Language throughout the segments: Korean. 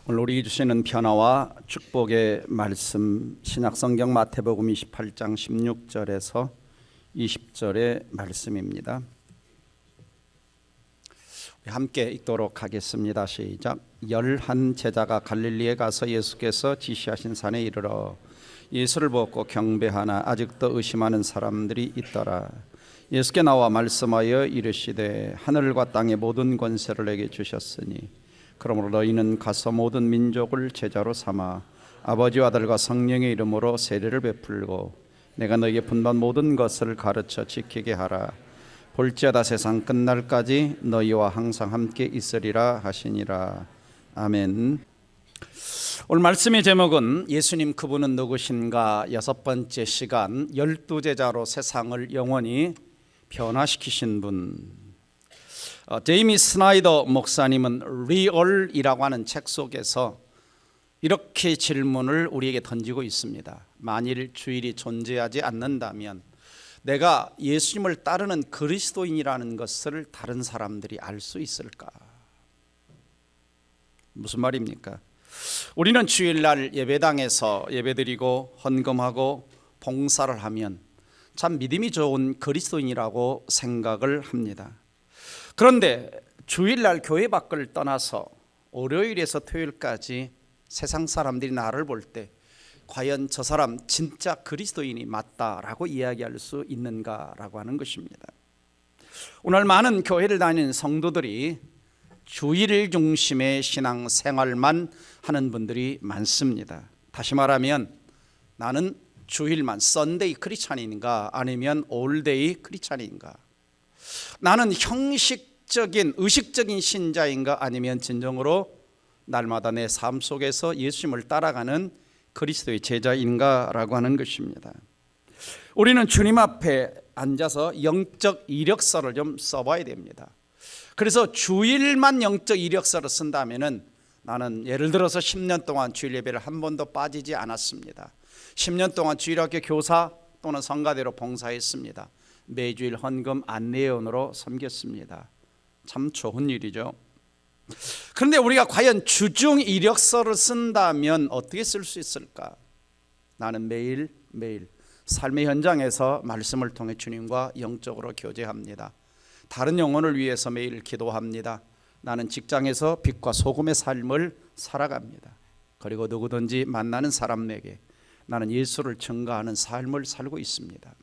오늘 우리 주시는 변화와 축복의 말씀, 신약성경 마태복음 28장 16절에서 20절의 말씀입니다. 함께 읽도록 하겠습니다. 시작. 11 제자가 갈릴리에 가서 예수께서 지시하신 산에 이르러 예수를 보고 경배하나 아직도 의심하는 사람들이 있더라. 예수께 나와 말씀하여 이르시되 하늘과 땅의 모든 권세를 내게 주셨으니 그러므로 너희는 가서 모든 민족을 제자로 삼아 아버지와 아들과 성령의 이름으로 세례를 베풀고 내가 너희에게 분반 모든 것을 가르쳐 지키게 하라. 볼지어다 세상 끝날까지 너희와 항상 함께 있으리라 하시니라. 아멘. 오늘 말씀의 제목은 예수님 그분은 누구신가 6번째 시간 12제자로 세상을 영원히 변화시키신 분. 제이미 스나이더 목사님은 리얼이라고 하는 책 속에서 이렇게 질문을 우리에게 던지고 있습니다. 만일 주일이 존재하지 않는다면 내가 예수님을 따르는 그리스도인이라는 것을 다른 사람들이 알 수 있을까? 무슨 말입니까? 우리는 주일날 예배당에서 예배드리고 헌금하고 봉사를 하면 참 믿음이 좋은 그리스도인이라고 생각을 합니다. 그런데 주일날 교회 밖을 떠나서 월요일에서 토요일까지 세상 사람들이 나를 볼 때 과연 저 사람 진짜 그리스도인이 맞다라고 이야기할 수 있는가라고 하는 것입니다. 오늘 많은 교회를 다니는 성도들이 주일 중심의 신앙 생활만 하는 분들이 많습니다. 다시 말하면 나는 주일만 썬데이 크리스찬인가 아니면 올데이 크리스찬인가, 나는 형식적인 의식적인 신자인가 아니면 진정으로 날마다 내 삶 속에서 예수님을 따라가는 그리스도의 제자인가라고 하는 것입니다. 우리는 주님 앞에 앉아서 영적 이력서를 좀 써봐야 됩니다. 그래서 주일만 영적 이력서를 쓴다면은 나는 예를 들어서 10년 동안 주일 예배를 한 번도 빠지지 않았습니다. 10년 동안 주일학교 교사 또는 성가대로 봉사했습니다. 매주일 헌금 안내원으로 섬겼습니다. 참 좋은 일이죠. 그런데 우리가 과연 주중 이력서를 쓴다면 어떻게 쓸 수 있을까? 나는 매일매일 삶의 현장에서 말씀을 통해 주님과 영적으로 교제합니다. 다른 영혼을 위해서 매일 기도합니다. 나는 직장에서 빛과 소금의 삶을 살아갑니다. 그리고 누구든지 만나는 사람에게 나는 예수를 증거하는 삶을 살고 있습니다.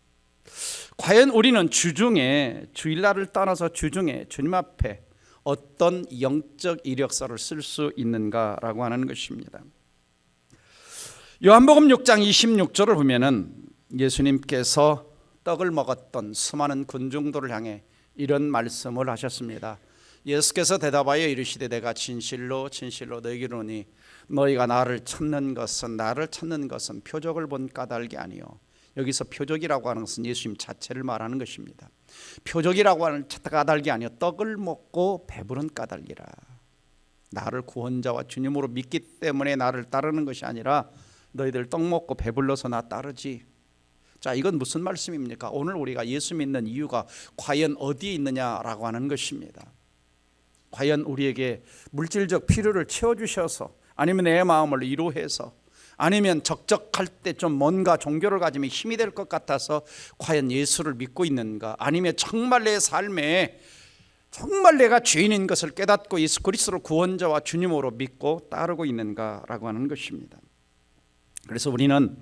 과연 우리는 주중에 주일날을 떠나서 주중에 주님 앞에 어떤 영적 이력서를 쓸 수 있는가라고 하는 것입니다. 요한복음 6장 26절을 보면은 예수님께서 떡을 먹었던 수많은 군중들을 향해 이런 말씀을 하셨습니다. 예수께서 대답하여 이르시되 내가 진실로 진실로 너희에게 이르노니 너희가 나를 찾는 것은 표적을 본 까닭이 아니요. 여기서 표적이라고 하는 것은 예수님 자체를 말하는 것입니다. 표적이라고 하는 까닭이 아니요 떡을 먹고 배부른 까닭이라. 나를 구원자와 주님으로 믿기 때문에 나를 따르는 것이 아니라 너희들 떡 먹고 배불러서 나 따르지. 자, 이건 무슨 말씀입니까? 오늘 우리가 예수 믿는 이유가 과연 어디에 있느냐라고 하는 것입니다. 과연 우리에게 물질적 필요를 채워주셔서, 아니면 내 마음을 위로해서, 아니면 적적할 때 좀 뭔가 종교를 가지면 힘이 될 것 같아서 과연 예수를 믿고 있는가, 아니면 정말 내 삶에 정말 내가 죄인인 것을 깨닫고 예수 그리스도를 구원자와 주님으로 믿고 따르고 있는가라고 하는 것입니다. 그래서 우리는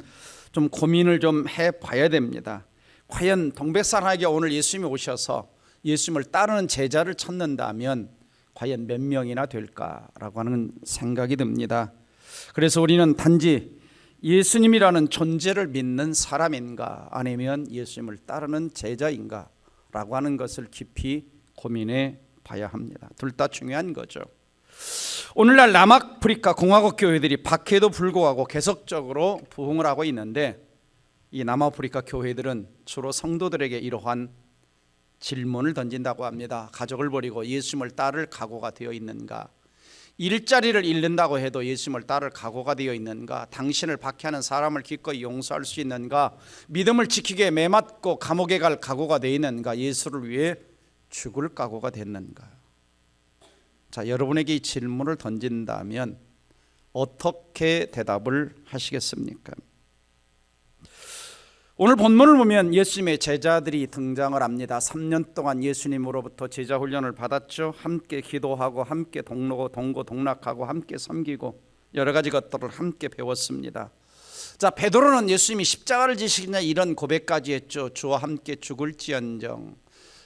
좀 고민을 좀 해봐야 됩니다. 과연 동백산하게 오늘 예수님이 오셔서 예수님을 따르는 제자를 찾는다면 과연 몇 명이나 될까라고 하는 생각이 듭니다. 그래서 우리는 단지 예수님이라는 존재를 믿는 사람인가 아니면 예수님을 따르는 제자인가 라고 하는 것을 깊이 고민해 봐야 합니다. 둘 다 중요한 거죠. 오늘날 남아프리카 공화국 교회들이 박해도 불구하고 계속적으로 부흥을 하고 있는데, 이 남아프리카 교회들은 주로 성도들에게 이러한 질문을 던진다고 합니다. 가족을 버리고 예수님을 따를 각오가 되어 있는가? 일자리를 잃는다고 해도 예수님을 따를 각오가 되어 있는가? 당신을 박해하는 사람을 기꺼이 용서할 수 있는가? 믿음을 지키기에 매맞고 감옥에 갈 각오가 되어 있는가? 예수를 위해 죽을 각오가 됐는가? 자, 여러분에게 이 질문을 던진다면 어떻게 대답을 하시겠습니까? 오늘 본문을 보면 예수님의 제자들이 등장을 합니다. 3년 동안 예수님으로부터 제자 훈련을 받았죠. 함께 기도하고 함께 동고동락하고 함께 섬기고 여러 가지 것들을 함께 배웠습니다. 자, 베드로는 예수님이 십자가를 지시겠냐 이런 고백까지 했죠. 주와 함께 죽을지언정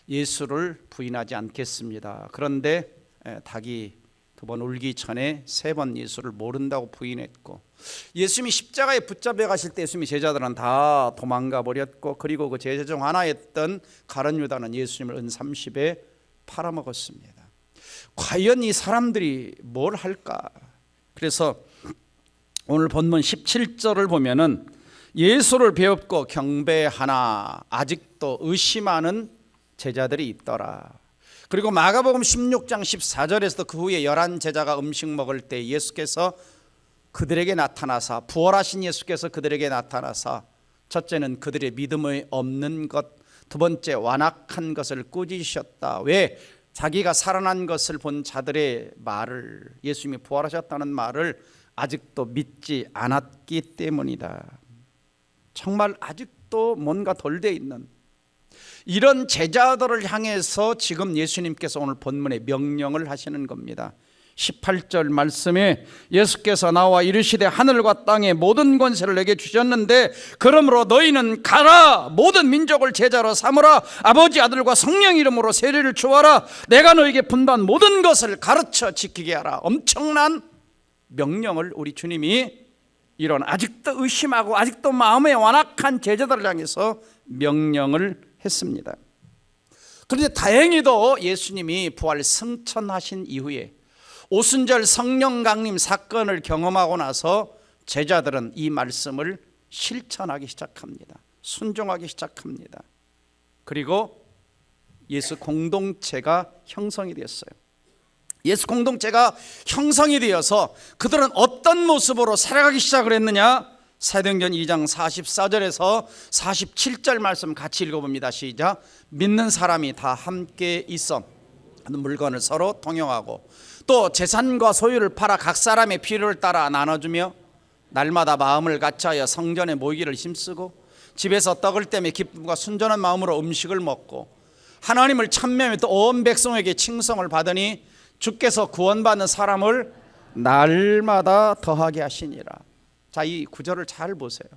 예수를 부인하지 않겠습니다. 그런데 닭이 두 번 울기 전에 세 번 예수를 모른다고 부인했고, 예수님이 십자가에 붙잡혀 가실 때 예수님의 제자들은 다 도망가 버렸고, 그리고 그 제자 중 하나였던 가룟 유다는 예수님을 은30에 팔아먹었습니다. 과연 이 사람들이 뭘 할까? 그래서 오늘 본문 17절을 보면은 예수를 배웠고 경배하나 아직도 의심하는 제자들이 있더라. 그리고 마가복음 16장 14절에서도 그 후에 11 제자가 음식 먹을 때 예수께서 그들에게 나타나사, 부활하신 예수께서 그들에게 나타나사 첫째는 그들의 믿음이 없는 것, 두 번째 완악한 것을 꾸짖으셨다. 왜? 자기가 살아난 것을 본 자들의 말을, 예수님이 부활하셨다는 말을 아직도 믿지 않았기 때문이다. 정말 아직도 뭔가 덜 돼 있는 이런 제자들을 향해서 지금 예수님께서 오늘 본문에 명령을 하시는 겁니다. 18절 말씀에 예수께서 나와 이르시되 하늘과 땅의 모든 권세를 내게 주셨는데 그러므로 너희는 가라, 모든 민족을 제자로 삼으라, 아버지 아들과 성령 이름으로 세례를 주어라, 내가 너에게 분반 모든 것을 가르쳐 지키게 하라. 엄청난 명령을 우리 주님이 이런 아직도 의심하고 아직도 마음에 완악한 제자들을 향해서 명령을 했습니다. 그런데 다행히도 예수님이 부활 승천하신 이후에 오순절 성령 강림 사건을 경험하고 나서 제자들은 이 말씀을 실천하기 시작합니다. 순종하기 시작합니다. 그리고 예수 공동체가 형성이 되었어요. 예수 공동체가 형성이 되어서 그들은 어떤 모습으로 살아가기 시작을 했느냐? 사도행전 2장 44절에서 47절 말씀 같이 읽어봅니다. 시작. 믿는 사람이 다 함께 있어 물건을 서로 통용하고 또 재산과 소유를 팔아 각 사람의 필요를 따라 나눠주며 날마다 마음을 같이하여 성전에 모이기를 힘쓰고 집에서 떡을 떼며 기쁨과 순전한 마음으로 음식을 먹고 하나님을 찬미하며 또 온 백성에게 칭송을 받으니 주께서 구원받는 사람을 날마다 더하게 하시니라. 자, 이 구절을 잘 보세요.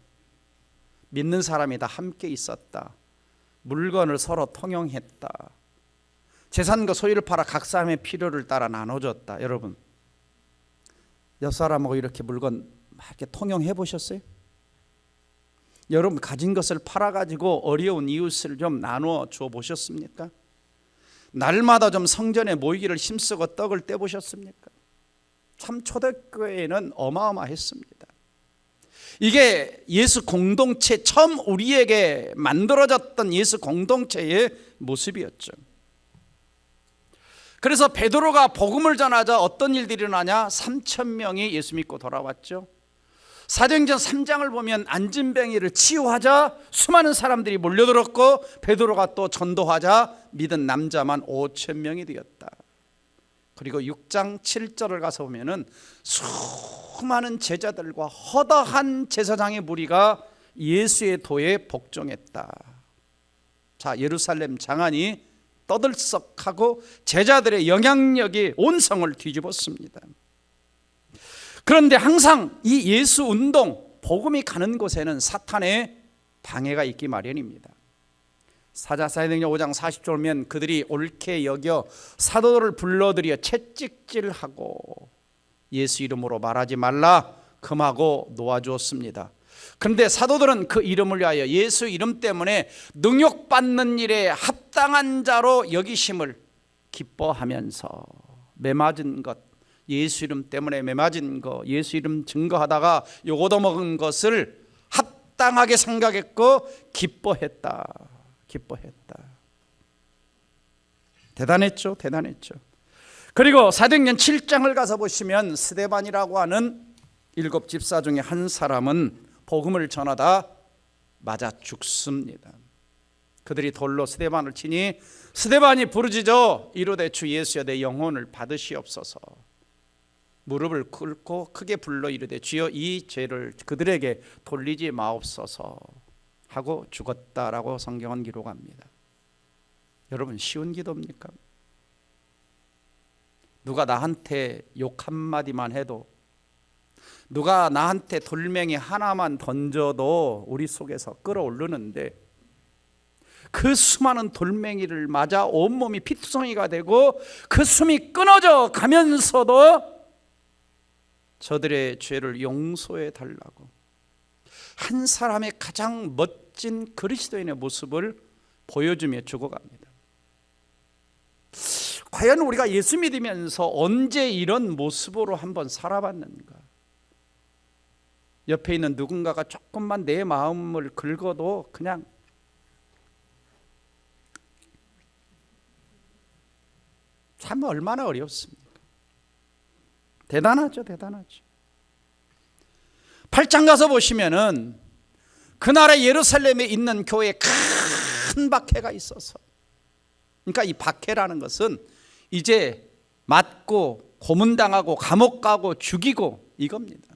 믿는 사람이 다 함께 있었다. 물건을 서로 통용했다. 재산과 소유를 팔아 각 사람의 필요를 따라 나눠줬다. 여러분, 옆 사람하고 이렇게 물건 이렇게 통용해 보셨어요? 여러분 가진 것을 팔아가지고 어려운 이웃을 좀 나누어 주어 보셨습니까? 날마다 좀 성전에 모이기를 힘쓰고 떡을 떼보셨습니까? 참 초대교회는 어마어마했습니다. 이게 예수 공동체, 처음 우리에게 만들어졌던 예수 공동체의 모습이었죠. 그래서 베드로가 복음을 전하자 어떤 일들이 일어나냐? 3,000명이 예수 믿고 돌아왔죠. 사도행전 3장을 보면 안진뱅이를 치유하자 수많은 사람들이 몰려들었고 베드로가 또 전도하자 믿은 남자만 5,000명이 되었다. 그리고 6장 7절을 가서 보면은 수많은 제자들과 허다한 제사장의 무리가 예수의 도에 복종했다. 자, 예루살렘 장안이 떠들썩하고 제자들의 영향력이 온 성을 뒤집었습니다. 그런데 항상 이 예수 운동, 복음이 가는 곳에는 사탄의 방해가 있기 마련입니다. 사도행전 5장 40절 보면 그들이 옳게 여겨 사도들을 불러들여 채찍질하고 예수 이름으로 말하지 말라 금하고 놓아주었습니다. 그런데 사도들은 그 이름을 위하여 예수 이름 때문에 능욕받는 일에 합당한 자로 여기심을 기뻐하면서 매맞은 것, 예수 이름 때문에 매맞은 거, 예수 이름 증거하다가 요거도 먹은 것을 합당하게 생각했고 기뻐했다. 대단했죠. 그리고 사도행전 7장을 가서 보시면 스데반이라고 하는 7 집사 중에 한 사람은 복음을 전하다 맞아 죽습니다. 그들이 돌로 스데반을 치니 스데반이 부르짖어 이르되 주 예수여 내 영혼을 받으시옵소서. 무릎을 꿇고 크게 불러 이르되 주여 이 죄를 그들에게 돌리지 마옵소서 하고 죽었다라고 성경은 기록합니다. 여러분, 쉬운 기도입니까? 누가 나한테 욕 한마디만 해도, 누가 나한테 돌멩이 하나만 던져도 우리 속에서 끌어오르는데, 그 수많은 돌멩이를 맞아 온몸이 피투성이가 되고 그 숨이 끊어져 가면서도 저들의 죄를 용서해 달라고 한 사람의 가장 멋진 그리스도인의 모습을 보여주며 죽어갑니다. 과연 우리가 예수 믿으면서 언제 이런 모습으로 한번 살아봤는가? 옆에 있는 누군가가 조금만 내 마음을 긁어도 그냥 참 얼마나 어렵습니까? 대단하죠, 대단하죠. 8장 가서 보시면은 그날의 예루살렘에 있는 교회에 큰 박해가 있어서, 그러니까 이 박해라는 것은 이제 맞고 고문당하고 감옥 가고 죽이고 이겁니다.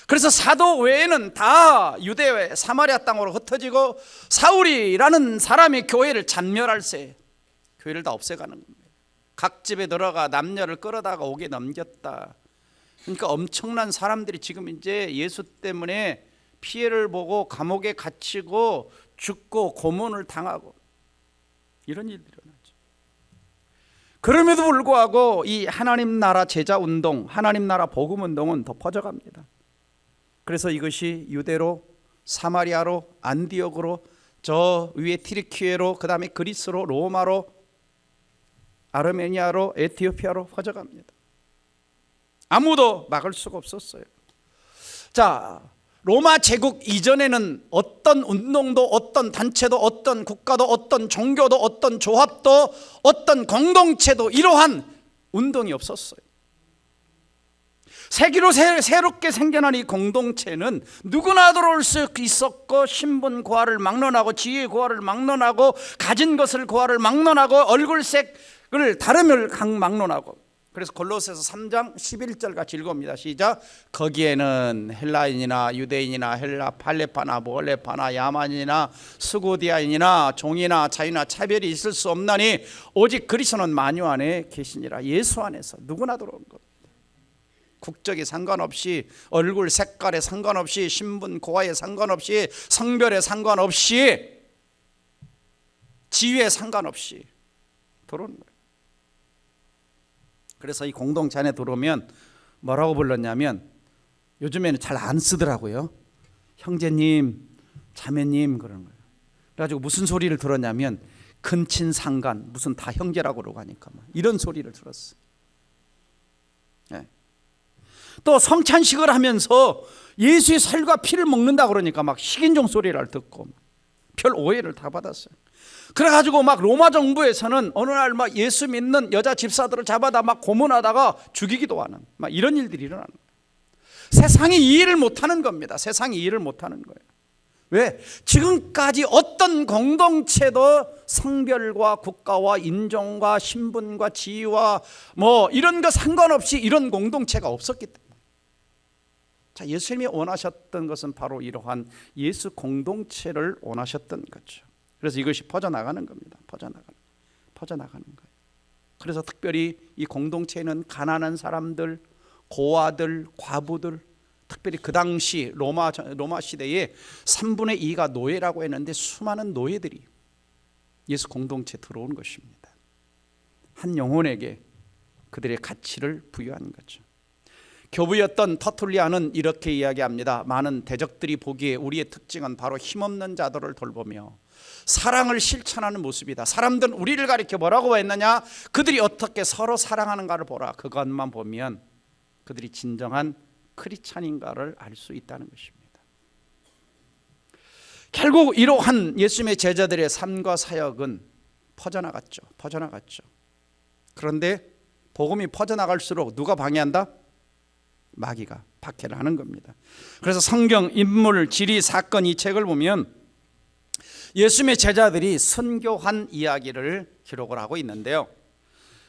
그래서 사도 외에는 다 유대 사마리아 땅으로 흩어지고 사울이라는 사람이 교회를 잔멸할세, 교회를 다 없애가는 겁니다. 각 집에 들어가 남녀를 끌어다가 옥에 넘겼다. 그러니까 엄청난 사람들이 지금 이제 예수 때문에 피해를 보고 감옥에 갇히고 죽고 고문을 당하고 이런 일들이 일어나죠. 그럼에도 불구하고 이 하나님 나라 제자 운동, 하나님 나라 복음 운동은 더 퍼져갑니다. 그래서 이것이 유대로, 사마리아로, 안디옥으로, 저 위에 튀르키예로, 그 다음에 그리스로, 로마로, 아르메니아로, 에티오피아로 퍼져갑니다. 아무도 막을 수가 없었어요. 자, 로마 제국 이전에는 어떤 운동도, 어떤 단체도, 어떤 국가도, 어떤 종교도, 어떤 조합도, 어떤 공동체도 이러한 운동이 없었어요. 세기로 새롭게 생겨난 이 공동체는 누구나 들어올 수 있었고, 신분 고하를 막론하고, 지위 고하를 막론하고, 가진 것을 고하를 막론하고, 얼굴색을 다름을 막론하고. 그래서 골로새서 3장 11절 같이 읽어봅니다. 시작. 거기에는 헬라인이나 유대인이나 헬라 팔레파나 몰레파나 야만인이나 스고디아인이나 종이나 자유나 차별이 있을 수 없나니 오직 그리스도는 만유 안에 계시니라. 예수 안에서 누구나 들어온 것. 국적에 상관없이, 얼굴 색깔에 상관없이, 신분 고하에 상관없이, 성별에 상관없이, 지위에 상관없이 들어오는 거예요. 그래서 이 공동체 안에 들어오면 뭐라고 불렀냐면, 요즘에는 잘 안 쓰더라고요. 형제님, 자매님 그러는 거예요. 그래가지고 무슨 소리를 들었냐면, 근친상간, 무슨 다 형제라고 그러고 하니까 이런 소리를 들었어요. 네. 또 성찬식을 하면서 예수의 살과 피를 먹는다 그러니까 막 식인종 소리를 듣고 별 오해를 다 받았어요. 그래가지고 막 로마 정부에서는 어느 날 막 예수 믿는 여자 집사들을 잡아다 막 고문하다가 죽이기도 하는 막 이런 일들이 일어나는 거예요. 세상이 이해를 못하는 겁니다. 세상이 이해를 못하는 거예요. 왜? 지금까지 어떤 공동체도 성별과 국가와 인종과 신분과 지위와 뭐 이런 거 상관없이 이런 공동체가 없었기 때문에. 자, 예수님이 원하셨던 것은 바로 이러한 예수 공동체를 원하셨던 거죠. 그래서 이것이 퍼져나가는 겁니다. 퍼져나가는 거예요. 그래서 특별히 이 공동체에는 가난한 사람들, 고아들, 과부들, 특별히 그 당시 로마 시대에 3분의 2가 노예라고 했는데 수많은 노예들이 예수 공동체에 들어온 것입니다. 한 영혼에게 그들의 가치를 부여한 거죠. 교부였던 터툴리아는 이렇게 이야기합니다. 많은 대적들이 보기에 우리의 특징은 바로 힘없는 자들을 돌보며 사랑을 실천하는 모습이다. 사람들은 우리를 가리켜 뭐라고 했느냐? 그들이 어떻게 서로 사랑하는가를 보라. 그것만 보면 그들이 진정한 크리스찬인가를 알 수 있다는 것입니다. 결국 이러한 예수님의 제자들의 삶과 사역은 퍼져나갔죠. 그런데 복음이 퍼져나갈수록 누가 방해한다? 마귀가 박해를 하는 겁니다. 그래서 성경 인물 지리 사건 이 책을 보면 예수님의 제자들이 선교한 이야기를 기록을 하고 있는데요.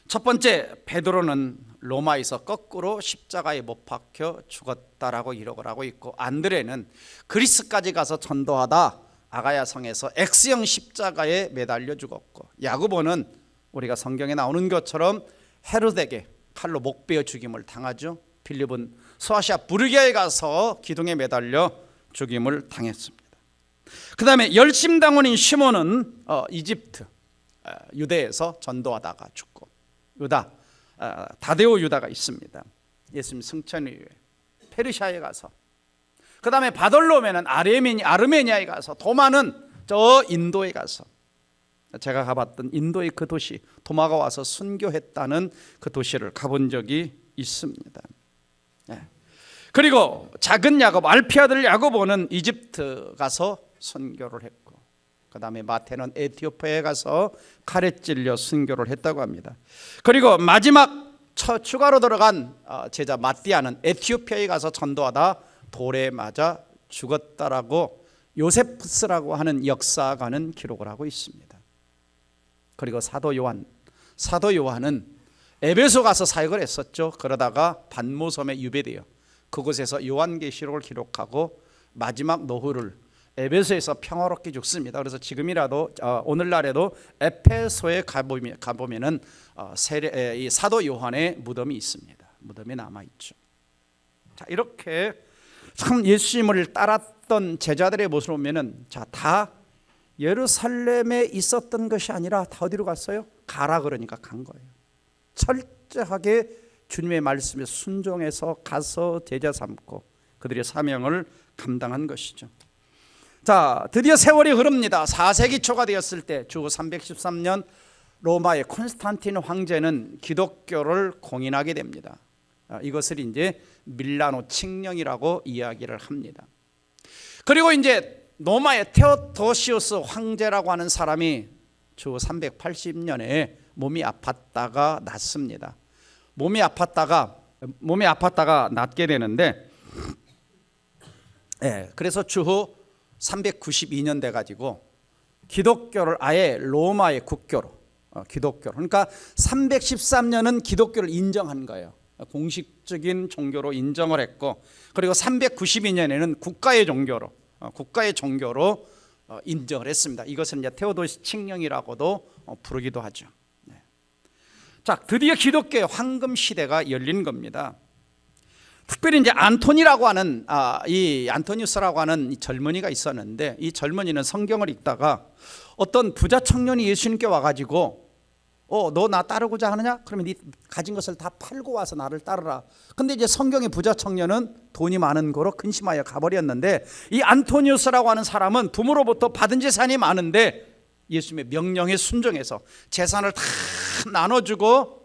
첫 번째, 베드로는 로마에서 거꾸로 십자가에 못 박혀 죽었다라고 기록을 하고 있고, 안드레는 그리스까지 가서 전도하다 아가야 성에서 X형 십자가에 매달려 죽었고, 야고보는 우리가 성경에 나오는 것처럼 헤롯에게 칼로 목 베어 죽임을 당하죠. 빌립은 소아시아 부르기아에 가서 기둥에 매달려 죽임을 당했습니다. 그 다음에 열심당원인 시몬은 이집트 유대에서 전도하다가 죽고, 유다 다데오 유다가 있습니다. 예수님 승천 이후에 페르시아에 가서, 그 다음에 바돌로메는 아르메니아에 가서, 도마는 저 인도에 가서, 제가 가봤던 인도의 그 도시 도마가 와서 순교했다는 그 도시를 가본 적이 있습니다. 그리고 작은 야고보, 알피 아들 야고보는 이집트 가서 순교를 했고, 그 다음에 마태는 에티오피아에 가서 칼에 찔려 순교를 했다고 합니다. 그리고 마지막 추가로 들어간 제자 마띠아는 에티오피아에 가서 전도하다 돌에 맞아 죽었다라고 요세푸스라고 하는 역사가는 기록을 하고 있습니다. 그리고 사도 요한은 에베소 가서 사역을 했었죠. 그러다가 반모섬에 유배되어 그곳에서 요한계시록을 기록하고 마지막 노후를 에베소에서 평화롭게 죽습니다. 그래서 지금이라도 오늘날에도 에페소에 가보면은 이 사도 요한의 무덤이 있습니다. 무덤이 남아 있죠. 자, 이렇게 참 예수님을 따랐던 제자들의 모습을 보면은, 자, 다 예루살렘에 있었던 것이 아니라 다 어디로 갔어요? 가라 그러니까 간 거예요. 철저하게 주님의 말씀에 순종해서 가서 제자 삼고 그들의 사명을 감당한 것이죠. 자, 드디어 세월이 흐릅니다. 4세기 초가 되었을 때 주 313년 로마의 콘스탄틴 황제는 기독교를 공인하게 됩니다. 이것을 이제 밀라노 칙령이라고 이야기를 합니다. 그리고 이제 로마의 테오도시우스 황제라고 하는 사람이 주 380년에 몸이 아팠다가 낫습니다. 몸이 아팠다가 낫게 되는데, 그래서 주후 392년 돼 가지고 기독교를 아예 로마의 국교로, 기독교로, 그러니까 313년은 기독교를 인정한 거예요. 공식적인 종교로 인정을 했고, 그리고 392년에는 국가의 종교로 인정을 했습니다. 이것은 이제 테오도시 칙령이라고도 부르기도 하죠. 자, 드디어 기독교의 황금 시대가 열린 겁니다. 특별히 이제 안토니라고 하는 이 안토니우스라고 하는 이 젊은이가 있었는데, 이 젊은이는 성경을 읽다가 어떤 부자 청년이 예수님께 와가지고 너 나 따르고자 하느냐? 그러면 네 가진 것을 다 팔고 와서 나를 따르라. 근데 이제 성경의 부자 청년은 돈이 많은 거로 근심하여 가버렸는데, 이 안토니우스라고 하는 사람은 부모로부터 받은 재산이 많은데 예수님의 명령에 순종해서 재산을 다 나눠주고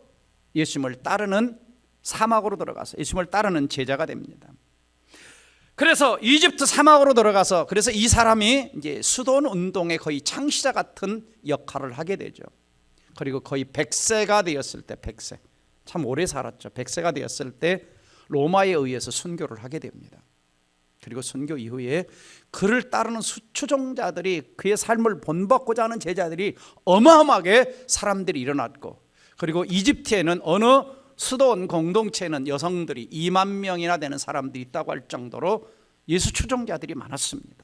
예수님을 따르는 사막으로 들어가서 예수님을 따르는 제자가 됩니다. 그래서 이집트 사막으로 들어가서, 그래서 이 사람이 이제 수돈 운동의 거의 창시자 같은 역할을 하게 되죠. 그리고 거의 100세가 되었을 때, 100세, 참 오래 살았죠. 100세가 되었을 때 로마에 의해서 순교를 하게 됩니다. 그리고 순교 이후에 그를 따르는 수추종자들이, 그의 삶을 본받고자 하는 제자들이 어마어마하게 사람들이 일어났고, 그리고 이집트에는 어느 수도원 공동체에는 여성들이 2만 명이나 되는 사람들이 있다고 할 정도로 예수 추종자들이 많았습니다.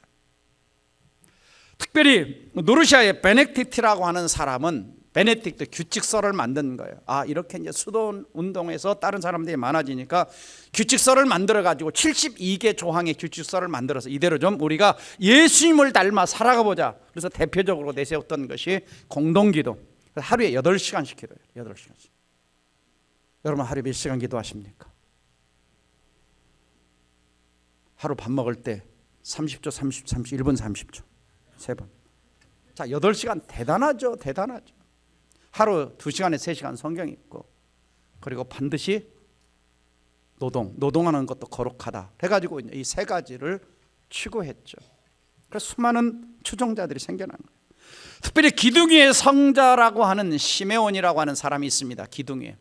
특별히 노르시아의 베네딕트라고 하는 사람은 베네딕트 규칙서를 만든 거예요. 이렇게 이제 수도원 운동에서 다른 사람들이 많아지니까 규칙서를 만들어 가지고 72개 조항의 규칙서를 만들어서 이대로 좀 우리가 예수님을 닮아 살아가 보자. 그래서 대표적으로 내세웠던 것이 공동기도. 하루에 8시간씩 기도해요. 8시간씩. 여러분 하루에 몇 시간 기도하십니까? 하루 밥 먹을 때 30초, 1분 30초 3번. 자, 8시간 대단하죠. 하루 2시간에 3시간 성경 읽고, 그리고 반드시 노동하는 것도 거룩하다 해가지고 이 3가지를 추구했죠. 그래서 수많은 추종자들이 생겨난 거예요. 특별히 기둥이의 성자라고 하는 시메온이라고 하는 사람이 있습니다. 기둥이에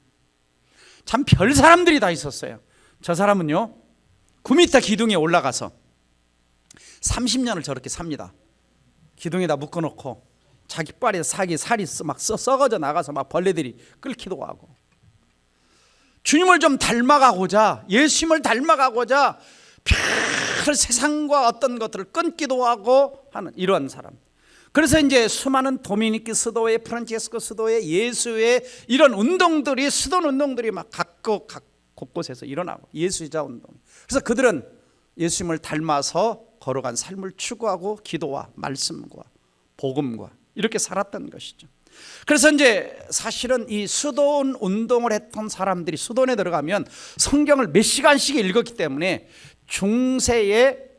참 별 사람들이 다 있었어요. 저 사람은요 9m 기둥에 올라가서 30년을 저렇게 삽니다. 기둥에다 묶어놓고 자기 발에 살이 막 썩어져 나가서 막 벌레들이 끓기도 하고, 주님을 좀 닮아가고자, 예수님을 닮아가고자 별 세상과 어떤 것들을 끊기도 하고 하는 이런 사람. 그래서 이제 수많은 도미니키 스도회, 프란체스코 스도회, 예수의 이런 운동들이, 수돈 운동들이 막 각국 곳곳에서 일어나고, 예수자 운동. 그래서 그들은 예수님을 닮아서 걸어간 삶을 추구하고 기도와 말씀과 복음과 이렇게 살았던 것이죠. 그래서 이제 사실은 이 수돈 운동을 했던 사람들이 수돈에 들어가면 성경을 몇 시간씩 읽었기 때문에 중세의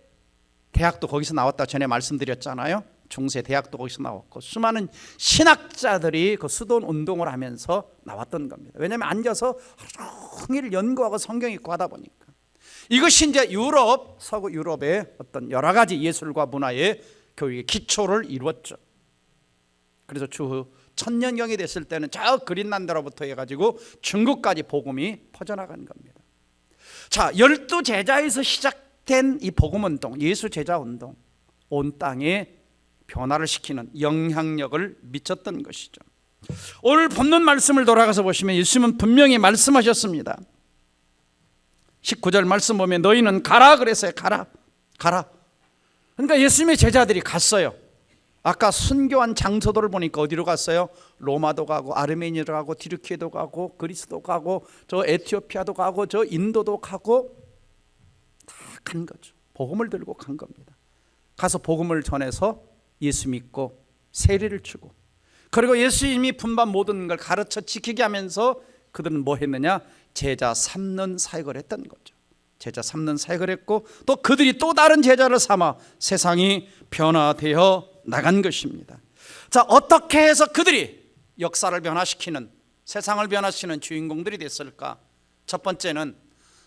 대학도 거기서 나왔다 전에 말씀드렸잖아요. 중세 대학도 거기서 나왔고 수많은 신학자들이 그 수돈 운동을 하면서 나왔던 겁니다. 왜냐하면 앉아서 하루 종일 연구하고 성경 읽고 하다 보니까. 이것이 이제 유럽, 서구 유럽의 어떤 여러 가지 예술과 문화의 교육의 기초를 이루었죠. 그래서 추후 천년경이 됐을 때는 저 그린란드로부터 해가지고 중국까지 복음이 퍼져나간 겁니다. 자, 12제자에서 시작된 이 복음운동, 예수제자운동, 온 땅에 변화를 시키는 영향력을 미쳤던 것이죠. 오늘 본문 말씀을 돌아가서 보시면 예수님은 분명히 말씀하셨습니다. 19절 말씀 보면 너희는 가라 그랬어요. 가라. 그러니까 예수님의 제자들이 갔어요. 아까 순교한 장소들을 보니까 어디로 갔어요? 로마도 가고 아르메니아도 가고 디르키에도 가고 그리스도 가고 저 에티오피아도 가고 저 인도도 가고 다 간 거죠. 복음을 들고 간 겁니다. 가서 복음을 전해서 예수 믿고 세례를 주고, 그리고 예수님이 분반 모든 걸 가르쳐 지키게 하면서 그들은 뭐 했느냐? 제자 삼는 사역을 했던 거죠. 제자 삼는 사역을 했고 또 그들이 또 다른 제자를 삼아 세상이 변화되어 나간 것입니다. 자, 어떻게 해서 그들이 역사를 변화시키는, 세상을 변화시키는 주인공들이 됐을까? 첫 번째는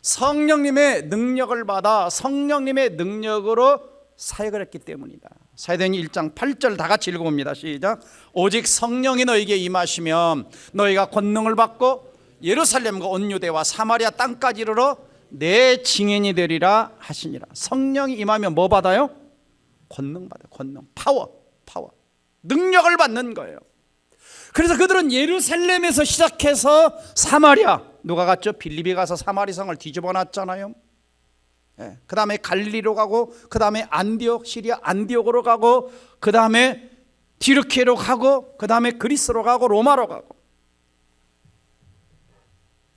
성령님의 능력을 받아 성령님의 능력으로 사역을 했기 때문이다. 사도행전 1장 8절 다 같이 읽어봅니다. 시작. 오직 성령이 너에게 임하시면 너희가 권능을 받고 예루살렘과 온 유대와 사마리아 땅까지 이르러 내 증인이 되리라 하시니라. 성령이 임하면 뭐 받아요? 권능 받아요. 권능, 파워. 능력을 받는 거예요. 그래서 그들은 예루살렘에서 시작해서 사마리아, 누가 갔죠? 빌립이 가서 사마리성을 뒤집어 놨잖아요. 그 다음에 갈릴리로 가고, 그 다음에 안디옥, 시리아 안디옥으로 가고, 그 다음에 디르키에로 가고, 그 다음에 그리스로 가고, 로마로 가고.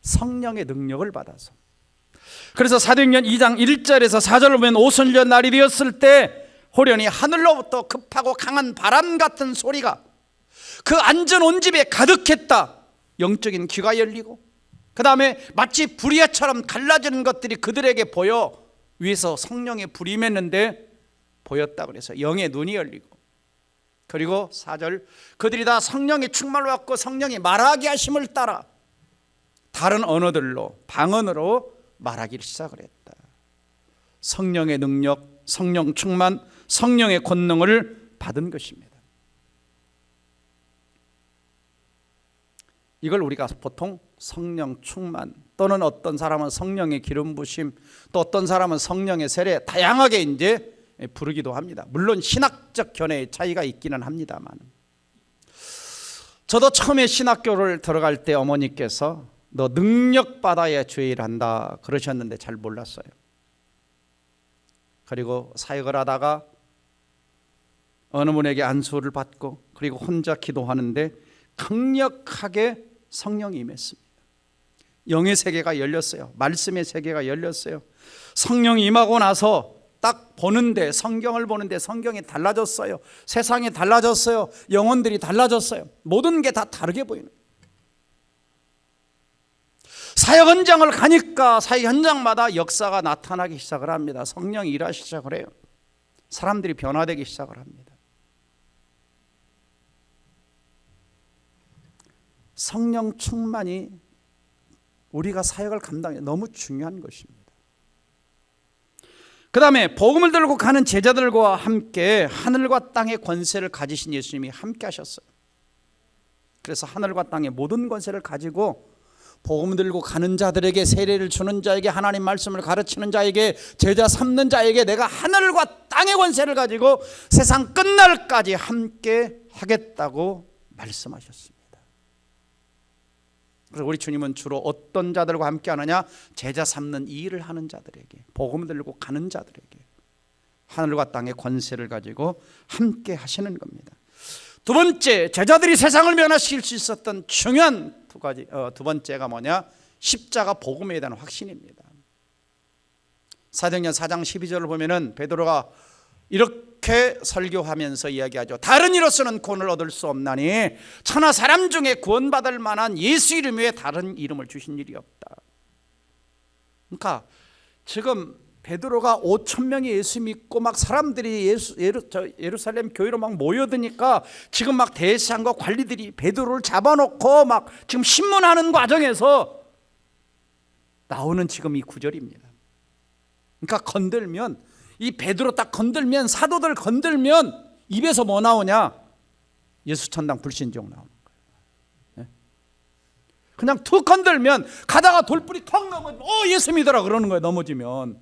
성령의 능력을 받아서. 그래서 사도행전 2장 1절에서 4절을 보면 오순절 날이 되었을 때 호련히 하늘로부터 급하고 강한 바람 같은 소리가 그 앉은 온 집에 가득했다. 영적인 귀가 열리고 그 다음에 마치 불의처럼 갈라지는 것들이 그들에게 보여 위에서 성령의 불이 임했는데 보였다 그래서 영의 눈이 열리고, 그리고 4절 그들이 다 성령의 충만을 받고 성령이 말하게 하심을 따라 다른 언어들로 방언으로 말하기를 시작을 했다. 성령의 능력, 성령 충만, 성령의 권능을 받은 것입니다. 이걸 우리가 보통 성령 충만, 또는 어떤 사람은 성령의 기름 부심, 또 어떤 사람은 성령의 세례, 다양하게 이제 부르기도 합니다. 물론 신학적 견해의 차이가 있기는 합니다만, 저도 처음에 신학교를 들어갈 때 어머니께서 너 능력 받아야 주일 한다 그러셨는데 잘 몰랐어요. 그리고 사역을 하다가 어느 분에게 안수를 받고 그리고 혼자 기도하는데 강력하게 성령이 임했습니다. 영의 세계가 열렸어요. 말씀의 세계가 열렸어요. 성령이 임하고 나서 딱 보는데, 성경을 보는데 성경이 달라졌어요. 세상이 달라졌어요. 영혼들이 달라졌어요. 모든 게 다 다르게 보이는. 사역 현장을 가니까 사역 현장마다 역사가 나타나기 시작을 합니다. 성령이 일하기 시작을 해요. 사람들이 변화되기 시작을 합니다. 성령 충만이 우리가 사역을 감당해 너무 중요한 것입니다. 그 다음에 복음을 들고 가는 제자들과 함께 하늘과 땅의 권세를 가지신 예수님이 함께 하셨어요. 그래서 하늘과 땅의 모든 권세를 가지고 복음 들고 가는 자들에게, 세례를 주는 자에게, 하나님 말씀을 가르치는 자에게, 제자 삼는 자에게 내가 하늘과 땅의 권세를 가지고 세상 끝날까지 함께 하겠다고 말씀하셨습니다. 그래서 우리 주님은 주로 어떤 자들과 함께 하느냐? 제자 삼는 이 일을 하는 자들에게, 복음을 들고 가는 자들에게 하늘과 땅의 권세를 가지고 함께 하시는 겁니다. 두 번째, 제자들이 세상을 변화시킬 수 있었던 중요한 두 번째가 뭐냐? 십자가 복음에 대한 확신입니다. 사도행전 4장 12절을 보면은 베드로가 이렇게 설교하면서 이야기하죠. 다른 이로서는 구원을 얻을 수 없나니 천하 사람 중에 구원받을 만한 예수 이름 외에 다른 이름을 주신 일이 없다. 그러니까 지금 베드로가 5,000명이 예수 믿고 막 사람들이 예루살렘 교회로 막 모여드니까 지금 막 대제사장과 관리들이 베드로를 잡아놓고 막 지금 신문하는 과정에서 나오는 지금 이 구절입니다. 그러니까 건들면, 이 베드로 딱 건들면, 사도들 건들면 입에서 뭐 나오냐? 예수 천당 불신종 나오는 거예요. 그냥 툭 건들면 가다가 돌불이 턱 넘어지면 예수 믿어라 그러는 거예요. 넘어지면.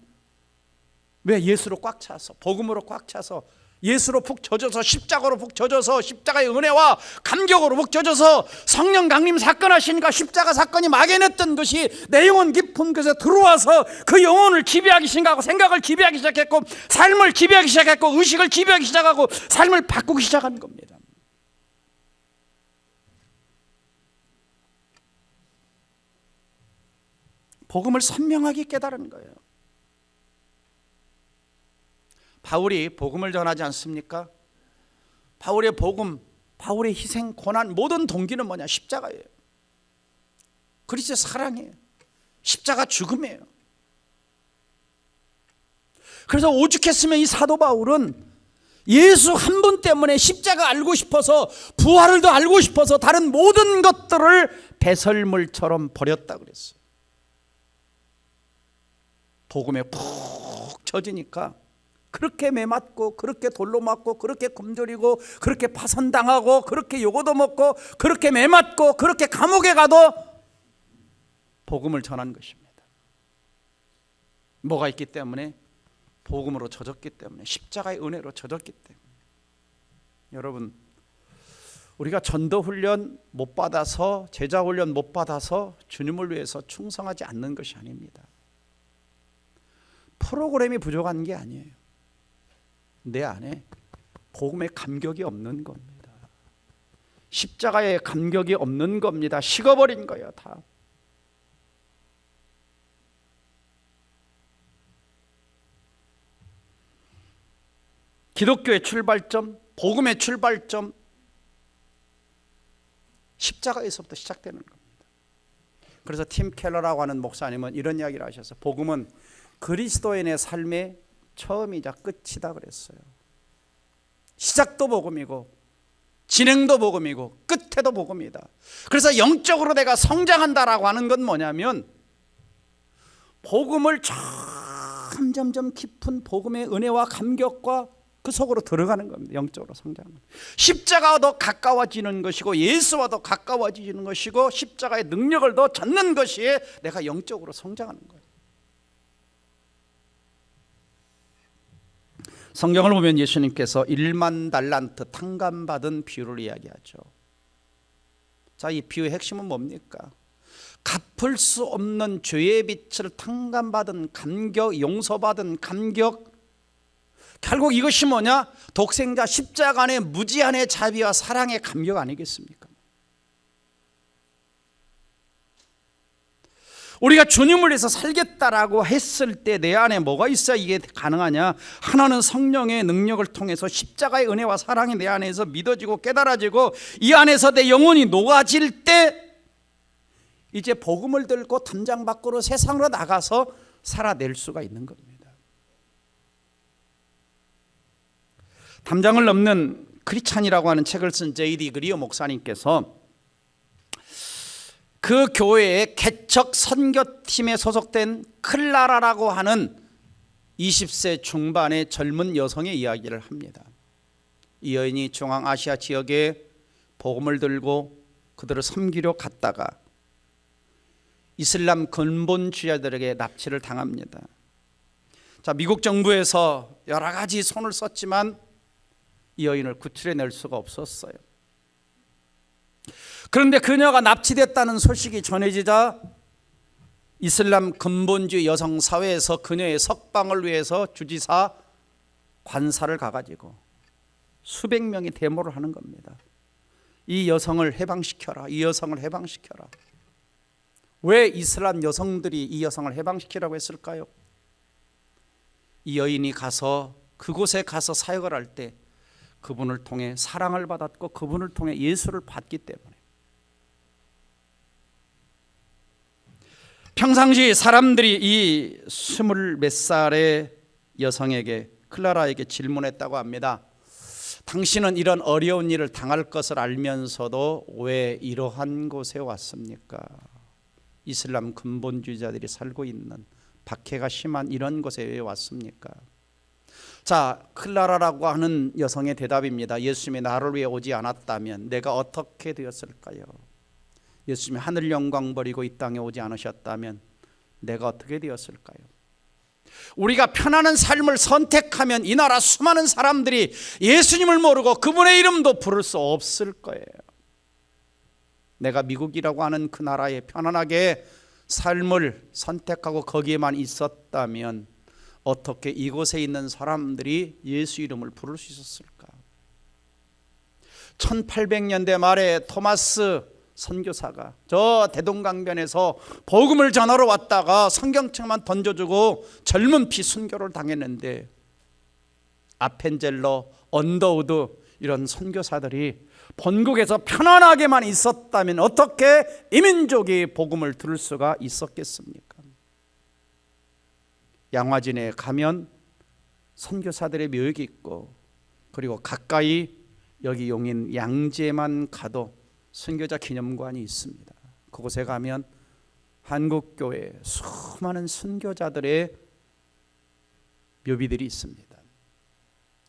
왜? 예수로 꽉 차서, 복음으로 꽉 차서, 예수로 푹 젖어서, 십자가로 푹 젖어서, 십자가의 은혜와 감격으로 푹 젖어서 성령 강림 사건 하시니까 십자가 사건이 막연했던 것이 내 영혼 깊은 곳에 들어와서 그 영혼을 지배하기 시작하고, 생각을 지배하기 시작했고, 삶을 지배하기 시작했고, 의식을 지배하기 시작하고, 삶을 바꾸기 시작한 겁니다. 복음을 선명하게 깨달은 거예요. 바울이 복음을 전하지 않습니까? 바울의 복음, 바울의 희생, 고난, 모든 동기는 뭐냐? 십자가예요. 그리스도의 사랑이에요. 십자가 죽음이에요. 그래서 오죽했으면 이 사도 바울은 예수 한 분 때문에 십자가 알고 싶어서, 부활을 더 알고 싶어서 다른 모든 것들을 배설물처럼 버렸다 그랬어요. 복음에 푹 젖으니까 그렇게 매맞고, 그렇게 돌로 맞고, 그렇게 굶주리고, 그렇게 파선당하고, 그렇게 요거도 먹고, 그렇게 매맞고, 그렇게 감옥에 가도 복음을 전한 것입니다. 뭐가 있기 때문에? 복음으로 젖었기 때문에, 십자가의 은혜로 젖었기 때문에. 여러분, 우리가 전도훈련 못 받아서, 제자훈련 못 받아서 주님을 위해서 충성하지 않는 것이 아닙니다. 프로그램이 부족한 게 아니에요. 내 안에 복음의 감격이 없는 겁니다. 십자가의 감격이 없는 겁니다. 식어버린 거예요, 다. 기독교의 출발점, 복음의 출발점, 십자가에서부터 시작되는 겁니다. 그래서 팀 켈러라고 하는 목사님은 이런 이야기를 하셔서, 복음은 그리스도인의 삶의 처음이자 끝이다 그랬어요. 시작도 복음이고, 진행도 복음이고, 끝에도 복음이다. 그래서 영적으로 내가 성장한다라고 하는 건 뭐냐면, 복음을 점점 깊은 복음의 은혜와 감격과 그 속으로 들어가는 겁니다. 영적으로 성장하는. 십자가와 더 가까워지는 것이고, 예수와 더 가까워지는 것이고, 십자가의 능력을 더 찾는 것이 내가 영적으로 성장하는 거예요. 성경을 보면 예수님께서 1만 달란트 탕감받은 비유를 이야기하죠. 자, 이 비유의 핵심은 뭡니까? 갚을 수 없는 죄의 빚을 탕감받은 감격, 용서받은 감격. 결국 이것이 뭐냐? 독생자 십자가 안에 무지한의 자비와 사랑의 감격 아니겠습니까? 우리가 주님을 위해서 살겠다라고 했을 때 내 안에 뭐가 있어야 이게 가능하냐? 하나는 성령의 능력을 통해서 십자가의 은혜와 사랑이 내 안에서 믿어지고 깨달아지고, 이 안에서 내 영혼이 녹아질 때 이제 복음을 들고 담장 밖으로 세상으로 나가서 살아낼 수가 있는 겁니다. 담장을 넘는 크리스찬이라고 하는 책을 쓴 J.D. 그리어 목사님께서 그 교회의 개척 선교팀에 소속된 클라라라고 하는 20세 중반의 젊은 여성의 이야기를 합니다. 이 여인이 중앙아시아 지역에 복음을 들고 그들을 섬기려 갔다가 이슬람 근본주의자들에게 납치를 당합니다. 자, 미국 정부에서 여러 가지 손을 썼지만 이 여인을 구출해낼 수가 없었어요. 그런데 그녀가 납치됐다는 소식이 전해지자 이슬람 근본주의 여성 사회에서 그녀의 석방을 위해서 주지사 관사를 가가지고 수백 명이 데모를 하는 겁니다. 이 여성을 해방시켜라, 이 여성을 해방시켜라. 왜 이슬람 여성들이 이 여성을 해방시키라고 했을까요? 이 여인이 가서 그곳에 가서 사역을 할 때 그분을 통해 사랑을 받았고 그분을 통해 예수를 받기 때문에. 평상시 사람들이 이 20몇 살의 여성에게, 클라라에게 질문했다고 합니다. 당신은 이런 어려운 일을 당할 것을 알면서도 왜 이러한 곳에 왔습니까? 이슬람 근본주의자들이 살고 있는 박해가 심한 이런 곳에 왜 왔습니까? 자, 클라라라고 하는 여성의 대답입니다. 예수님이 나를 위해 오지 않았다면 내가 어떻게 되었을까요? 예수님이 하늘 영광 버리고 이 땅에 오지 않으셨다면 내가 어떻게 되었을까요? 우리가 편안한 삶을 선택하면 이 나라 수많은 사람들이 예수님을 모르고 그분의 이름도 부를 수 없을 거예요. 내가 미국이라고 하는 그 나라에 편안하게 삶을 선택하고 거기에만 있었다면 어떻게 이곳에 있는 사람들이 예수 이름을 부를 수 있었을까? 1800년대 말에 토마스 선교사가 저 대동강변에서 복음을 전하러 왔다가 성경책만 던져주고 젊은 피 순교를 당했는데, 아펜젤러, 언더우드 이런 선교사들이 본국에서 편안하게만 있었다면 어떻게 이 민족이 복음을 들을 수가 있었겠습니까? 양화진에 가면 선교사들의 묘역이 있고, 그리고 가까이 여기 용인 양재만 가도 선교자 기념관이 있습니다. 그곳에 가면 한국교회 수많은 선교자들의 묘비들이 있습니다.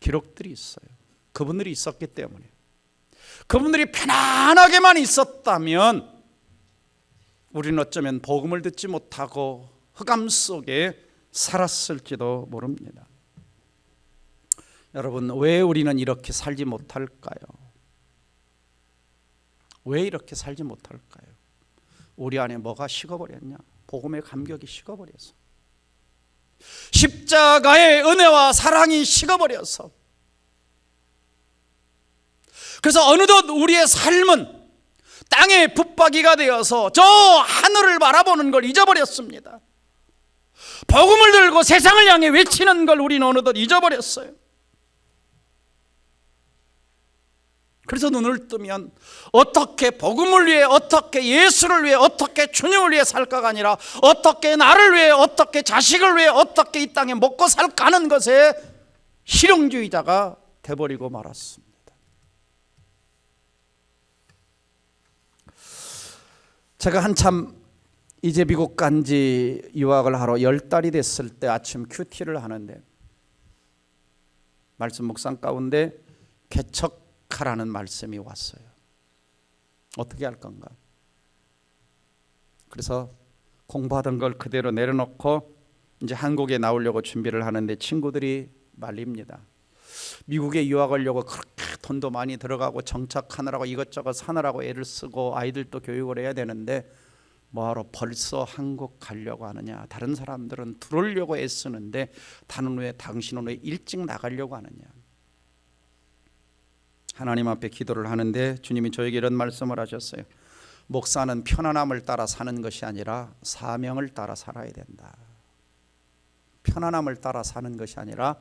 기록들이 있어요. 그분들이 있었기 때문에. 그분들이 편안하게만 있었다면 우리는 어쩌면 복음을 듣지 못하고 흑암 속에 살았을지도 모릅니다. 여러분, 왜 우리는 이렇게 살지 못할까요? 왜 이렇게 살지 못할까요? 우리 안에 뭐가 식어버렸냐? 복음의 감격이 식어버려서, 십자가의 은혜와 사랑이 식어버려서, 그래서 어느덧 우리의 삶은 땅의 붙박이가 되어서 저 하늘을 바라보는 걸 잊어버렸습니다. 복음을 들고 세상을 향해 외치는 걸 우리는 어느덧 잊어버렸어요. 그래서 눈을 뜨면 어떻게 복음을 위해, 어떻게 예수를 위해, 어떻게 주님을 위해 살까가 아니라 어떻게 나를 위해, 어떻게 자식을 위해, 어떻게 이 땅에 먹고 살까 하는 것에 실용주의자가 돼버리고 말았습니다. 제가 한참 이제 미국 간지 유학을 하러 10달이 됐을 때 아침 큐티를 하는데 말씀 묵상 가운데 개척하라는 말씀이 왔어요. 어떻게 할 건가? 그래서 공부하던 걸 그대로 내려놓고 이제 한국에 나오려고 준비를 하는데 친구들이 말립니다. 미국에 유학 가려고 그렇게 돈도 많이 들어가고 정착하느라고 이것저것 사느라고 애를 쓰고 아이들도 교육을 해야 되는데 뭐하러 벌써 한국 가려고 하느냐? 다른 사람들은 들어오려고 애쓰는데 다는 왜, 당신은 왜 일찍 나가려고 하느냐? 하나님 앞에 기도를 하는데 주님이 저에게 이런 말씀을 하셨어요. 목사는 편안함을 따라 사는 것이 아니라 사명을 따라 살아야 된다. 편안함을 따라 사는 것이 아니라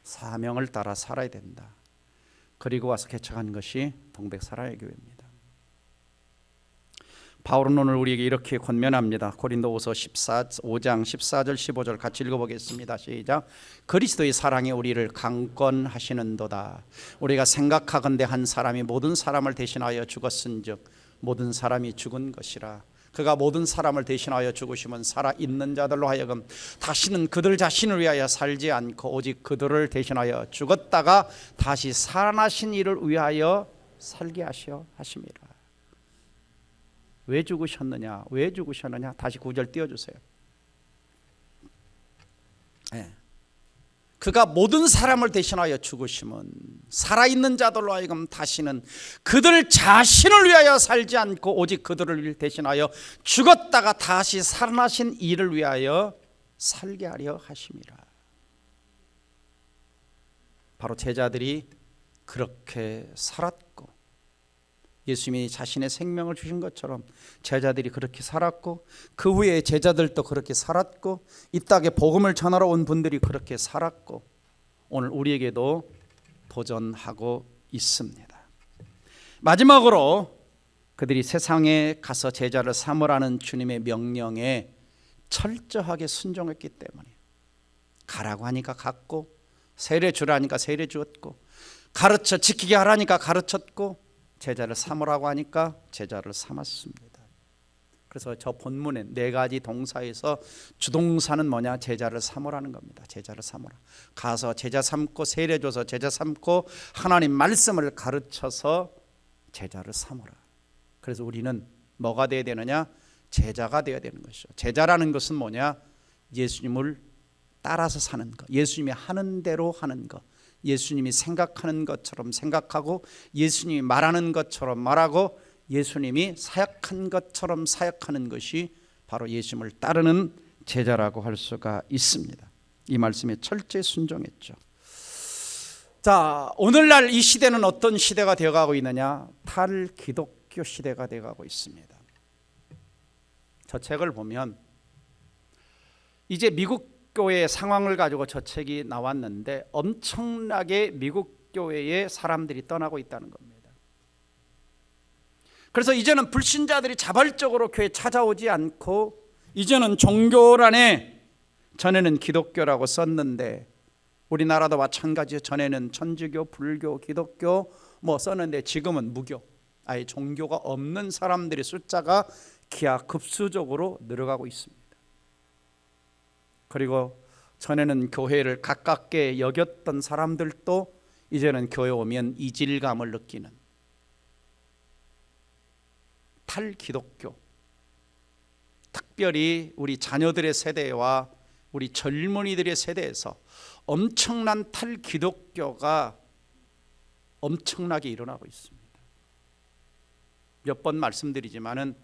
사명을 따라 살아야 된다. 그리고 와서 개척한 것이 동백사랑의 교회입니다. 바울은 오늘 우리에게 이렇게 권면합니다. 고린도후서 5장 14절 15절 같이 읽어보겠습니다. 시작. 그리스도의 사랑이 우리를 강권하시는도다. 우리가 생각하건대 한 사람이 모든 사람을 대신하여 죽었은즉 모든 사람이 죽은 것이라. 그가 모든 사람을 대신하여 죽으시면 살아있는 자들로 하여금 다시는 그들 자신을 위하여 살지 않고 오직 그들을 대신하여 죽었다가 다시 살아나신 이를 위하여 살게 하시어 하심이라. 왜 죽으셨느냐? 왜 죽으셨느냐? 다시 9절 띄워주세요. 네. 그가 모든 사람을 대신하여 죽으심은 살아있는 자들로 하여금 다시는 그들 자신을 위하여 살지 않고 오직 그들을 대신하여 죽었다가 다시 살아나신 이를 위하여 살게 하려 하심이라. 바로 제자들이 그렇게 살았고, 예수님이 자신의 생명을 주신 것처럼 제자들이 그렇게 살았고, 그 후에 제자들도 그렇게 살았고, 이 땅에 복음을 전하러 온 분들이 그렇게 살았고, 오늘 우리에게도 도전하고 있습니다. 마지막으로 그들이 세상에 가서 제자를 삼으라는 주님의 명령에 철저하게 순종했기 때문에, 가라고 하니까 갔고, 세례 주라니까 세례 주었고, 가르쳐 지키게 하라니까 가르쳤고, 제자를 삼으라고 하니까 제자를 삼았습니다. 그래서 저 본문에 네 가지 동사에서 주동사는 뭐냐? 제자를 삼으라는 겁니다. 제자를 삼으라. 가서 제자 삼고, 세례 줘서 제자 삼고, 하나님 말씀을 가르쳐서 제자를 삼으라. 그래서 우리는 뭐가 되어야 되느냐? 제자가 되어야 되는 것이죠. 제자라는 것은 뭐냐? 예수님을 따라서 사는 것, 예수님이 하는 대로 하는 것, 예수님이 생각하는 것처럼 생각하고, 예수님이 말하는 것처럼 말하고, 예수님이 사역한 것처럼 사역하는 것이 바로 예수님을 따르는 제자라고 할 수가 있습니다. 이 말씀에 철저히 순종했죠. 자, 오늘날 이 시대는 어떤 시대가 되어가고 있느냐? 탈기독교 시대가 되어가고 있습니다. 저 책을 보면 이제 미국 교회의 상황을 가지고 저 책이 나왔는데, 엄청나게 미국 교회의 사람들이 떠나고 있다는 겁니다. 그래서 이제는 불신자들이 자발적으로 교회에 찾아오지 않고, 이제는 종교란에 전에는 기독교라고 썼는데, 우리나라도 마찬가지예요. 전에는 천주교, 불교, 기독교 뭐 썼는데 지금은 무교, 아예 종교가 없는 사람들의 숫자가 기하급수적으로 늘어가고 있습니다. 그리고 전에는 교회를 가깝게 여겼던 사람들도 이제는 교회 오면 이질감을 느끼는 탈기독교, 특별히 우리 자녀들의 세대와 우리 젊은이들의 세대에서 엄청난 탈기독교가 엄청나게 일어나고 있습니다. 몇 번 말씀드리지만은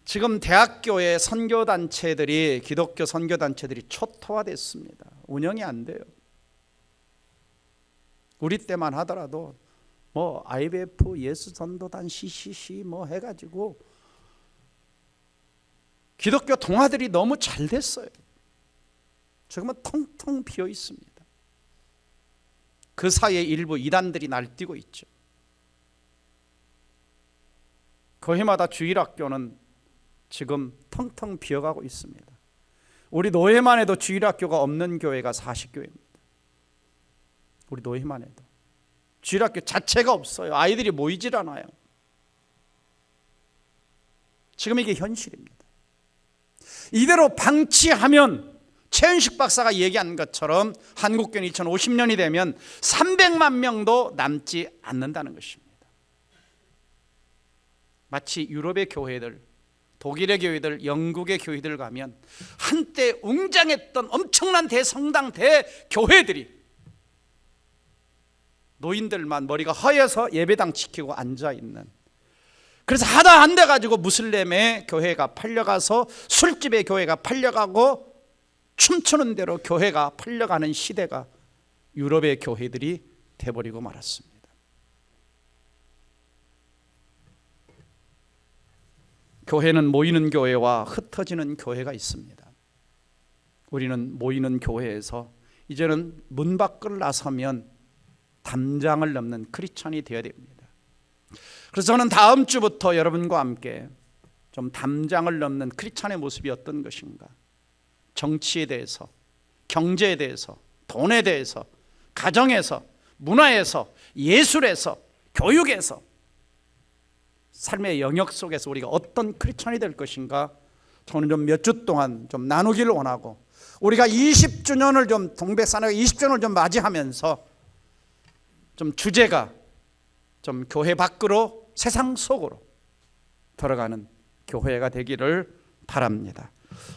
지금 대학교의 선교단체들이, 기독교 선교단체들이 초토화됐습니다. 운영이 안 돼요. 우리 때만 하더라도 뭐 IBF, 예수전도단, CCC 뭐 해가지고 기독교 동아들이 너무 잘 됐어요. 지금은 텅텅 비어 있습니다. 그 사이에 일부 이단들이 날뛰고 있죠. 교회마다 주일학교는 지금 텅텅 비어가고 있습니다. 우리 노예만 해도 주일학교가 없는 교회가 40교회입니다. 우리 노예만 해도 주일학교 자체가 없어요. 아이들이 모이질 않아요. 지금 이게 현실입니다. 이대로 방치하면 최은식 박사가 얘기한 것처럼 한국교회는 2050년이 되면 300만 명도 남지 않는다는 것입니다. 마치 유럽의 교회들, 독일의 교회들, 영국의 교회들 가면 한때 웅장했던 엄청난 대성당, 대교회들이 노인들만 머리가 허여서 예배당 지키고 앉아있는, 그래서 하다 안 돼가지고 무슬림의 교회가 팔려가서 술집의 교회가 팔려가고 춤추는 대로 교회가 팔려가는 시대가 유럽의 교회들이 돼버리고 말았습니다. 교회는 모이는 교회와 흩어지는 교회가 있습니다. 우리는 모이는 교회에서 이제는 문 밖을 나서면 담장을 넘는 크리스찬이 되어야 됩니다. 그래서 저는 다음 주부터 여러분과 함께 좀 담장을 넘는 크리스찬의 모습이 어떤 것인가, 정치에 대해서, 경제에 대해서, 돈에 대해서, 가정에서, 문화에서, 예술에서, 교육에서, 삶의 영역 속에서 우리가 어떤 크리스찬이 될 것인가, 저는 좀 몇 주 동안 좀 나누기를 원하고, 우리가 20주년을 좀, 동백사나가 20주년을 좀 맞이하면서 좀 주제가 좀 교회 밖으로, 세상 속으로 들어가는 교회가 되기를 바랍니다.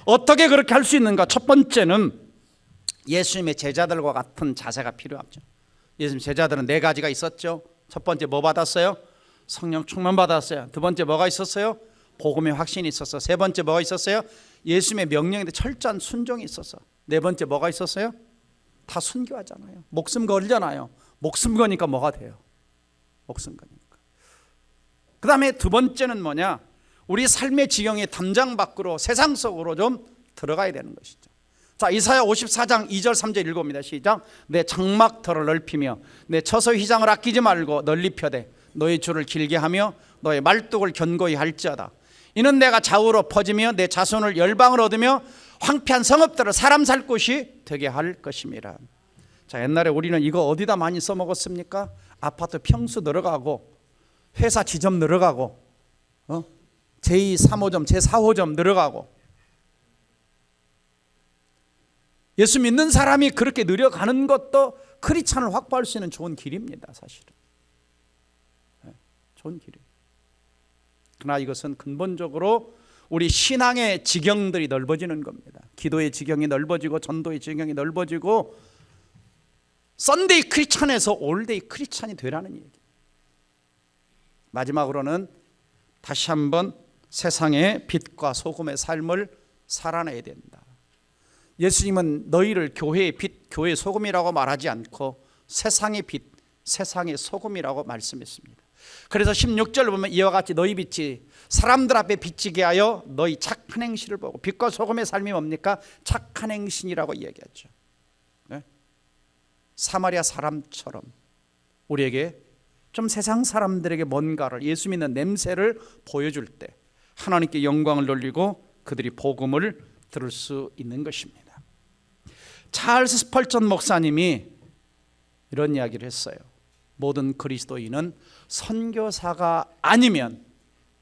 어떻게 그렇게 할 수 있는가? 첫 번째는 예수님의 제자들과 같은 자세가 필요하죠. 예수님 제자들은 4가지가 있었죠. 첫 번째 뭐 받았어요? 성령 충만 받았어요. 두 번째 뭐가 있었어요? 복음의 확신이 있었어. 세 번째 뭐가 있었어요? 예수님의 명령에 철저한 순종이 있었어. 네 번째 뭐가 있었어요? 다 순교하잖아요. 목숨 걸잖아요. 목숨 거니까 뭐가 돼요? 목숨 거니까. 그 다음에 두 번째는 뭐냐? 우리 삶의 지경의 담장 밖으로 세상 속으로 좀 들어가야 되는 것이죠. 자, 이사야 54장 2절 3절 읽어봅니다. 시작. 내 장막터를 넓히며 내 처소 휘장을 아끼지 말고 널리 펴되 너의 줄을 길게 하며 너의 말뚝을 견고히 할지어다. 이는 내가 좌우로 퍼지며 내 자손을 열방을 얻으며 황폐한 성읍들을 사람 살 곳이 되게 할 것임이라. 자, 옛날에 우리는 이거 어디다 많이 써먹었습니까? 아파트 평수 늘어가고 회사 지점 늘어가고 제2, 3호점, 제4호점 늘어가고. 예수 믿는 사람이 그렇게 늘어가는 것도 크리스찬을 확보할 수 있는 좋은 길입니다. 사실은 좋은 길이에요. 그러나 이것은 근본적으로 우리 신앙의 지경들이 넓어지는 겁니다. 기도의 지경이 넓어지고 전도의 지경이 넓어지고 썬데이 크리스찬에서 올데이 크리스찬이 되라는 얘기. 마지막으로는 다시 한번 세상의 빛과 소금의 삶을 살아내야 된다. 예수님은 너희를 교회의 빛, 교회의 소금이라고 말하지 않고 세상의 빛, 세상의 소금이라고 말씀했습니다. 그래서 16절을 보면 이와 같이 너희 빛이 사람들 앞에 비치게 하여 너희 착한 행실을 보고. 빛과 소금의 삶이 뭡니까? 착한 행실이라고 이야기하죠. 네? 사마리아 사람처럼 우리에게 좀 세상 사람들에게 뭔가를, 예수 믿는 냄새를 보여줄 때 하나님께 영광을 돌리고 그들이 복음을 들을 수 있는 것입니다. 찰스 스펄전 목사님이 이런 이야기를 했어요. 모든 그리스도인은 선교사가 아니면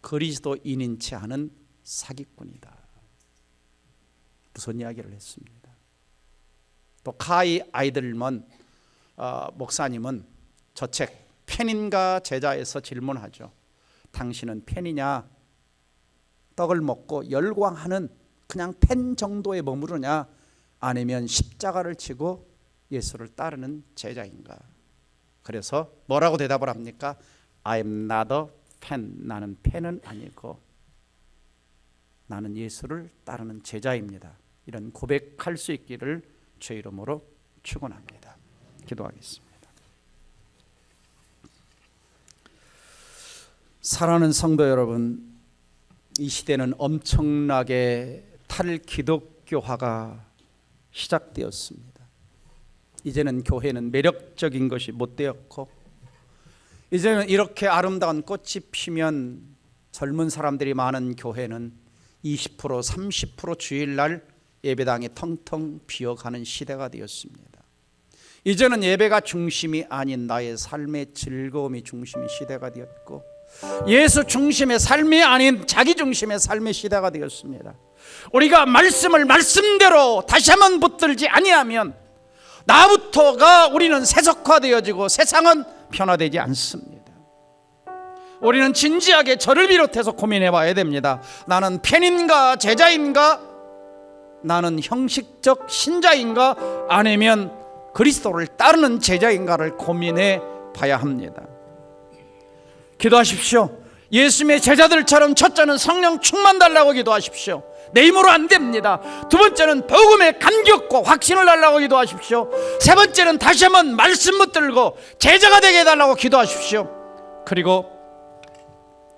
그리스도인인 채 하는 사기꾼이다. 무슨 이야기를 했습니다. 또 카이 아이들먼 목사님은 저 책 팬인가 제자에서 질문하죠. 당신은 팬이냐? 떡을 먹고 열광하는 그냥 팬 정도에 머무르냐? 아니면 십자가를 지고 예수를 따르는 제자인가? 그래서 뭐라고 대답을 합니까? I'm not a fan. 나는 팬은 아니고 나는 예수를 따르는 제자입니다. 이런 고백할 수 있기를 주의 이름으로 축원합니다. 기도하겠습니다. 사랑하는 성도 여러분, 이 시대는 엄청나게 탈기독교화가 시작되었습니다. 이제는 교회는 매력적인 것이 못 되었고, 이제는 이렇게 아름다운 꽃이 피면 젊은 사람들이 많은 교회는 20%, 30% 주일날 예배당이 텅텅 비어가는 시대가 되었습니다. 이제는 예배가 중심이 아닌 나의 삶의 즐거움이 중심인 시대가 되었고, 예수 중심의 삶이 아닌 자기 중심의 삶의 시대가 되었습니다. 우리가 말씀을 말씀대로 다시 한번 붙들지 아니하면 나부터가 우리는 세속화되어지고 세상은 변화되지 않습니다. 우리는 진지하게 저를 비롯해서 고민해 봐야 됩니다. 나는 팬인가 제자인가? 나는 형식적 신자인가? 아니면 그리스도를 따르는 제자인가를 고민해 봐야 합니다. 기도하십시오. 예수님의 제자들처럼 첫째는 성령 충만 달라고 기도하십시오. 내 힘으로 안 됩니다. 두 번째는 복음의 감격과 확신을 달라고 기도하십시오. 세 번째는 다시 한번 말씀 붙들고 제자가 되게 해달라고 기도하십시오. 그리고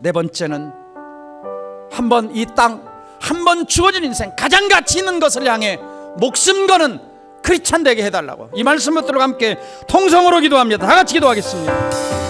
네 번째는 한번 이 땅, 한번 주어진 인생, 가장 가치 있는 것을 향해 목숨 거는 크리스찬 되게 해달라고, 이 말씀 붙들고 함께 통성으로 기도합니다. 다 같이 기도하겠습니다.